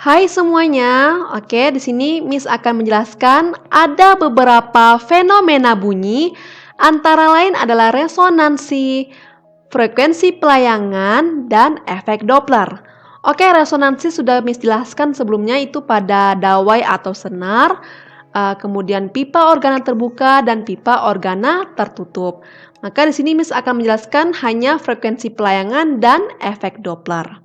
Hai semuanya. Oke, di sini Miss akan menjelaskan ada beberapa fenomena bunyi, antara lain adalah resonansi, frekuensi pelayangan, dan efek Doppler. Oke, resonansi sudah Miss jelaskan sebelumnya itu pada dawai atau senar, kemudian pipa organa terbuka dan pipa organa tertutup. Maka di sini Miss akan menjelaskan hanya frekuensi pelayangan dan efek Doppler.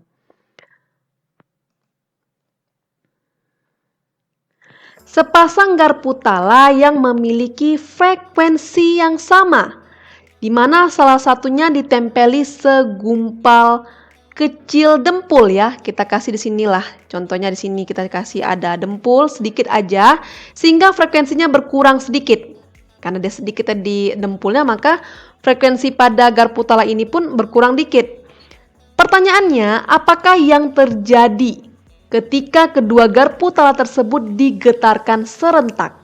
Sepasang garpu tala yang memiliki frekuensi yang sama, di mana salah satunya ditempeli segumpal kecil dempul ya. Kita kasih di sinilah. Contohnya di sini kita kasih ada dempul sedikit aja sehingga frekuensinya berkurang sedikit. Karena dia sedikit di dempulnya maka frekuensi pada garpu tala ini pun berkurang dikit. Pertanyaannya, apakah yang terjadi ketika kedua garpu tala tersebut digetarkan serentak?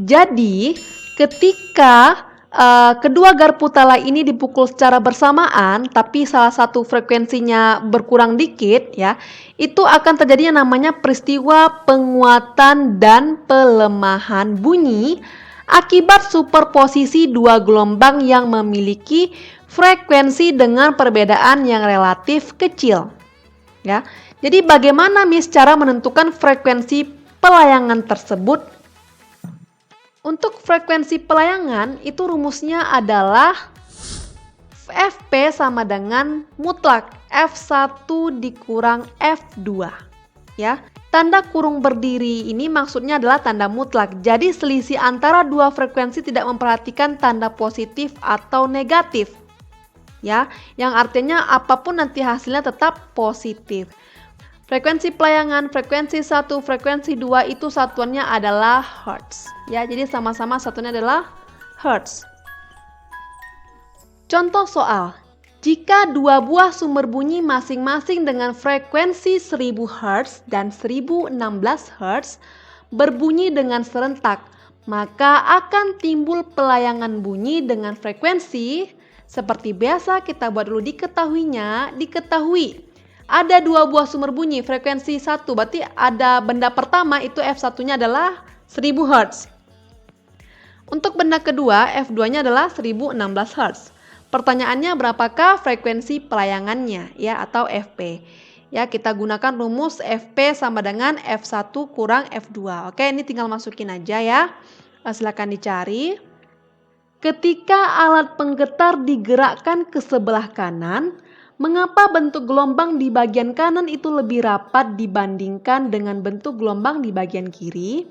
Jadi, ketika kedua garpu tala ini dipukul secara bersamaan, tapi salah satu frekuensinya berkurang dikit, ya, itu akan terjadi yang namanya peristiwa penguatan dan pelemahan bunyi akibat superposisi dua gelombang yang memiliki frekuensi dengan perbedaan yang relatif kecil. Ya, jadi bagaimana Miss cara menentukan frekuensi pelayangan tersebut? Untuk frekuensi pelayangan itu rumusnya adalah Fp sama dengan mutlak F1 dikurang F2. Ya, tanda kurung berdiri ini maksudnya adalah tanda mutlak. Jadi selisih antara dua frekuensi tidak memperhatikan tanda positif atau negatif. Ya, yang artinya apapun nanti hasilnya tetap positif. Frekuensi pelayangan, frekuensi 1, frekuensi 2 itu satuannya adalah Hertz. Ya, jadi sama-sama satuannya adalah Hertz. Contoh soal, jika dua buah sumber bunyi masing-masing dengan frekuensi 1000 Hz dan 1016 Hz berbunyi dengan serentak, maka akan timbul pelayangan bunyi dengan frekuensi seperti biasa kita buat dulu diketahui. Ada dua buah sumber bunyi frekuensi 1, berarti ada benda pertama itu F1-nya adalah 1000 Hz. Untuk benda kedua, F2-nya adalah 1016 Hz. Pertanyaannya berapakah frekuensi pelayangannya ya atau Fp. Ya, kita gunakan rumus Fp sama dengan F1 kurang F2. Oke, ini tinggal masukin aja ya. Silakan dicari. Ketika alat penggetar digerakkan ke sebelah kanan, mengapa bentuk gelombang di bagian kanan itu lebih rapat dibandingkan dengan bentuk gelombang di bagian kiri?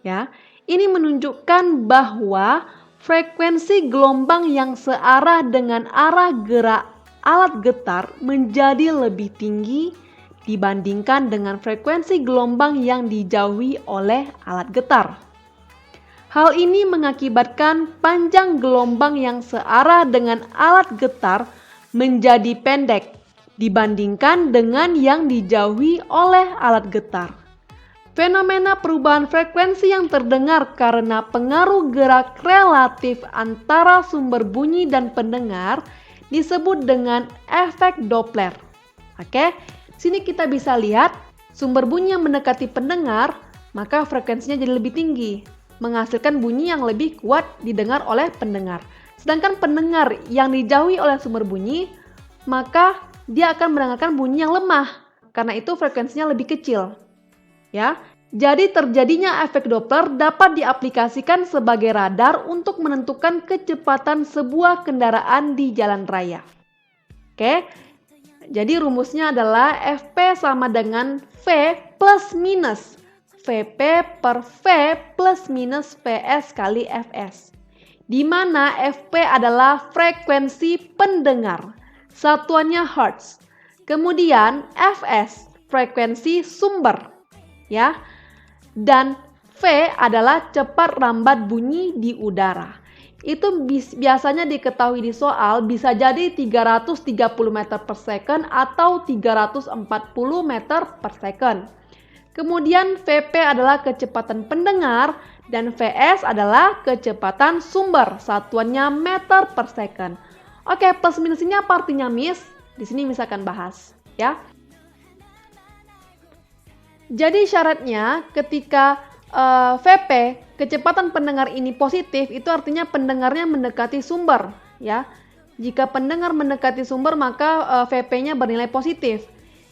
Ya, ini menunjukkan bahwa frekuensi gelombang yang searah dengan arah gerak alat getar menjadi lebih tinggi dibandingkan dengan frekuensi gelombang yang dijauhi oleh alat getar. Hal ini mengakibatkan panjang gelombang yang searah dengan alat getar menjadi pendek dibandingkan dengan yang dijauhi oleh alat getar. Fenomena perubahan frekuensi yang terdengar karena pengaruh gerak relatif antara sumber bunyi dan pendengar disebut dengan efek Doppler. Oke, sini kita bisa lihat sumber bunyi yang mendekati pendengar, maka frekuensinya jadi lebih tinggi, menghasilkan bunyi yang lebih kuat didengar oleh pendengar. Sedangkan pendengar yang dijauhi oleh sumber bunyi, maka dia akan mendengarkan bunyi yang lemah. Karena itu frekuensinya lebih kecil. Ya, jadi terjadinya efek Doppler dapat diaplikasikan sebagai radar untuk menentukan kecepatan sebuah kendaraan di jalan raya. Oke, jadi rumusnya adalah Fp sama dengan V plus minus Vp per V plus minus Vs kali Fs. Di mana Fp adalah frekuensi pendengar, satuannya Hertz. Kemudian Fs frekuensi sumber, ya. Dan V adalah cepat rambat bunyi di udara. Itu biasanya diketahui di soal bisa jadi 330 meter per second atau 340 meter per second. Kemudian Vp adalah kecepatan pendengar dan Vs adalah kecepatan sumber, satuannya meter per second. Oke, plus minus ini apa artinya Miss? Di sini Miss akan bahas, ya. Jadi syaratnya ketika VP, kecepatan pendengar ini positif, itu artinya pendengarnya mendekati sumber, ya. Jika pendengar mendekati sumber, maka VP-nya bernilai positif.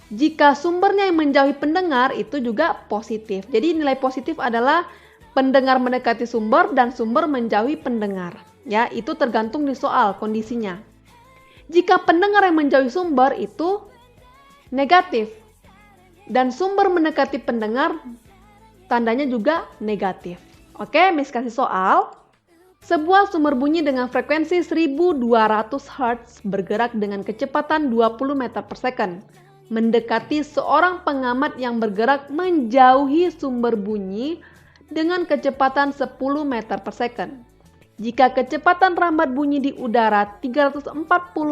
Jika sumbernya yang menjauhi pendengar, itu juga positif. Jadi nilai positif adalah pendengar mendekati sumber dan sumber menjauhi pendengar. Ya, itu tergantung di soal kondisinya. Jika pendengar yang menjauhi sumber itu negatif dan sumber mendekati pendengar, tandanya juga negatif. Oke, Miss kasih soal. Sebuah sumber bunyi dengan frekuensi 1200 Hz bergerak dengan kecepatan 20 meter per second, mendekati seorang pengamat yang bergerak menjauhi sumber bunyi dengan kecepatan 10 meter per second. Jika kecepatan rambat bunyi di udara 340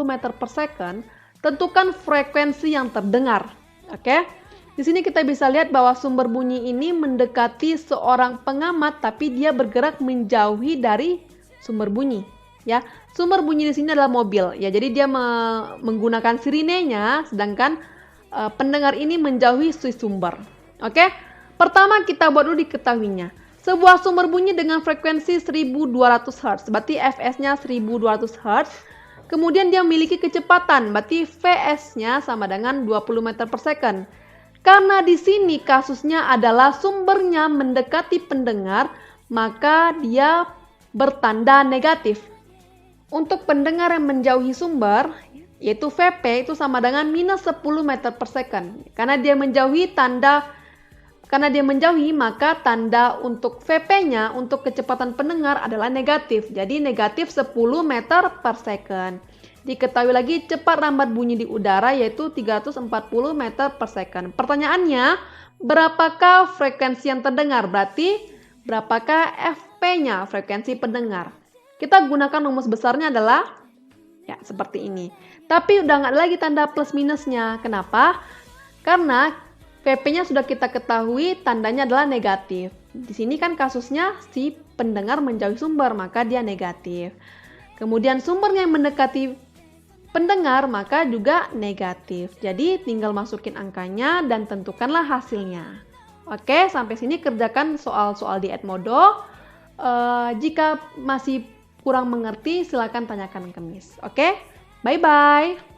meter per second, tentukan frekuensi yang terdengar. Oke? Di sini kita bisa lihat bahwa sumber bunyi ini mendekati seorang pengamat, tapi dia bergerak menjauhi dari sumber bunyi. Ya, sumber bunyi di sini adalah mobil. Ya, jadi dia menggunakan sirinenya, sedangkan pendengar ini menjauhi si sumber. Oke, pertama kita buat dulu diketahuinya. Sebuah sumber bunyi dengan frekuensi 1200 Hz, berarti Fs-nya 1200 Hz. Kemudian dia memiliki kecepatan, berarti Vs-nya sama dengan 20 meter per second. Karena di sini kasusnya adalah sumbernya mendekati pendengar, maka dia bertanda negatif. Untuk pendengar yang menjauhi sumber, yaitu VP itu sama dengan minus 10 meter per second. Karena dia menjauhi, maka tanda untuk VP-nya, untuk kecepatan pendengar adalah negatif. Jadi negatif 10 meter per second. Diketahui lagi cepat rambat bunyi di udara yaitu 340 meter per second. Pertanyaannya, berapakah frekuensi yang terdengar? Berarti berapakah FP-nya, frekuensi pendengar? Kita gunakan rumus besarnya adalah ya seperti ini. Tapi udah nggak ada lagi tanda plus minusnya. Kenapa? Karena VP-nya sudah kita ketahui tandanya adalah negatif. Di sini kan kasusnya si pendengar menjauhi sumber, maka dia negatif. Kemudian sumbernya yang mendekati pendengar, maka juga negatif. Jadi tinggal masukin angkanya dan tentukanlah hasilnya. Oke, sampai sini kerjakan soal-soal di Edmodo. Jika masih kurang mengerti, silakan tanyakan ke Miss. Oke, bye-bye.